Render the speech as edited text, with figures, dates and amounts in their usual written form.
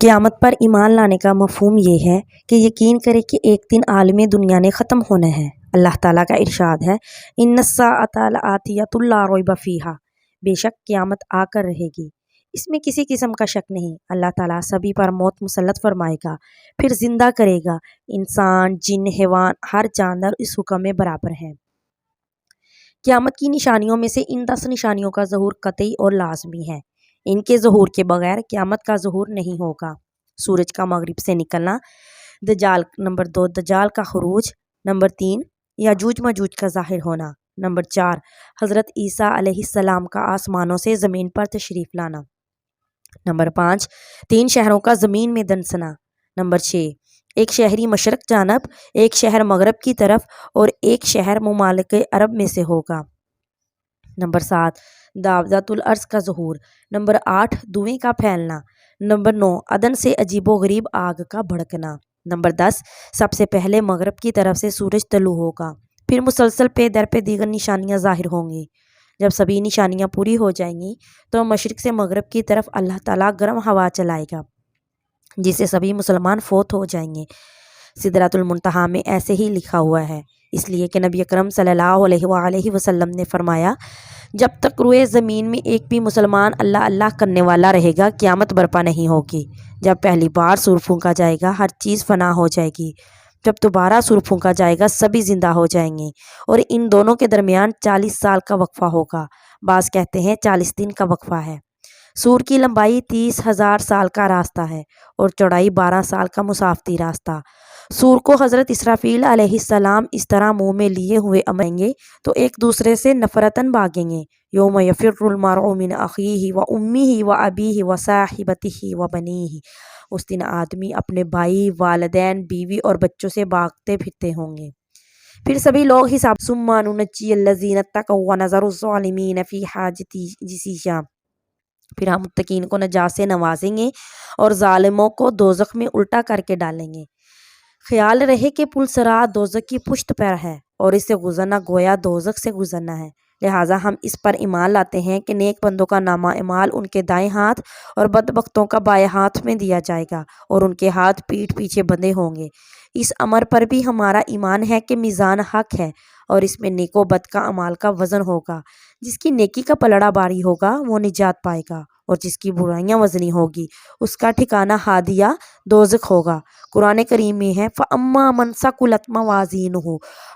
قیامت پر ایمان لانے کا مفہوم یہ ہے کہ یقین کرے کہ ایک دن عالم دنیا نے ختم ہونا ہے۔ اللہ تعالیٰ کا ارشاد ہے، ان الساعۃ لآتیۃ لا ریب فیہا، بے شک قیامت آ کر رہے گی، اس میں کسی قسم کا شک نہیں۔ اللہ تعالیٰ سبھی پر موت مسلط فرمائے گا، پھر زندہ کرے گا۔ انسان، جن، حیوان، ہر جاندار اس حکم میں برابر ہیں۔ قیامت کی نشانیوں میں سے ان 10 نشانیوں کا ظہور قطعی اور لازمی ہے۔ ان کے ظہور کے بغیر قیامت کا ظہور نہیں ہوگا۔ سورج کا مغرب سے نکلنا، دجال نمبر 2 دجال کا خروج، نمبر 3 یاجوج ماجوج کا ظاہر ہونا، نمبر 4 حضرت عیسیٰ علیہ السلام کا آسمانوں سے زمین پر تشریف لانا، نمبر 5 3 شہروں کا زمین میں دنسنا، نمبر 6 ایک شہری مشرق جانب، ایک شہر مغرب کی طرف اور ایک شہر ممالک عرب میں سے ہوگا، نمبر 7 دابۃ الارض کا ظہور، نمبر 8 دھوئیں کا پھیلنا، نمبر 9 عدن سے عجیب و غریب آگ کا بھڑکنا، نمبر 10 سب سے پہلے مغرب کی طرف سے سورج طلوع ہوگا، پھر مسلسل پے در پہ دیگر نشانیاں ظاہر ہوں گی۔ جب سبھی نشانیاں پوری ہو جائیں گی تو مشرق سے مغرب کی طرف اللہ تعالیٰ گرم ہوا چلائے گا، جس سے سبھی مسلمان فوت ہو جائیں گے۔ سدرۃ المنتہا میں ایسے ہی لکھا ہوا ہے، اس لیے کہ نبی اکرم صلی اللہ علیہ وآلہ وسلم نے فرمایا، جب تک روئے زمین میں ایک بھی مسلمان اللہ اللہ کرنے والا رہے گا قیامت برپا نہیں ہوگی۔ جب پہلی بار سور پھونکا جائے گا ہر چیز فنا ہو جائے گی، جب دوبارہ سور پھونکا جائے گا سبھی زندہ ہو جائیں گے، اور ان دونوں کے درمیان 40 سال کا وقفہ ہوگا، بعض کہتے ہیں 40 دن کا وقفہ ہے۔ سور کی لمبائی 30,000 سال کا راستہ ہے اور چوڑائی 12 سال کا مسافتی راستہ۔ سور کو حضرت اسرافیل علیہ السلام اس طرح منہ میں لیے ہوئے امائیں گے تو ایک دوسرے سے نفرتاً بھاگیں گے۔ یوم یفر المرء من اخیہ و امہ و ابیہ و صاحبتہ و بنیہ، اس دن آدمی اپنے بھائی، والدین، بیوی اور بچوں سے بھاگتے پھرتے ہوں گے۔ پھر سبھی لوگ حساب ثم ننجی الذین اتقوا ونذر الظالمین فیہا جثیا، پھر ہم متقین کو نجات سے نوازیں گے اور ظالموں کو دوزخ میں الٹا کر کے ڈالیں گے۔ خیال رہے کہ پل صراط دوزخ کی پشت پر ہے اور اس سے گزرنا گویا دوزخ سے گزرنا ہے، لہٰذا ہم اس پر ایمان لاتے ہیں کہ نیک بندوں کا نامہ اعمال ان کے دائیں ہاتھ اور بدبختوں کا بائیں ہاتھ میں دیا جائے گا اور ان کے ہاتھ پیٹھ پیچھے بندھے ہوں گے۔ اس امر پر بھی ہمارا ایمان ہے کہ میزان حق ہے اور اس میں نیک و بد کا اعمال کا وزن ہوگا، جس کی نیکی کا پلڑا باری ہوگا وہ نجات پائے گا اور جس کی برائیاں وزنی ہوگی اس کا ٹھکانہ ہادیہ دوزخ ہوگا۔ قرآن کریم میں ہے فَأَمَّا مَنْ ثَقُلَتْ مَوَازِينُهُ،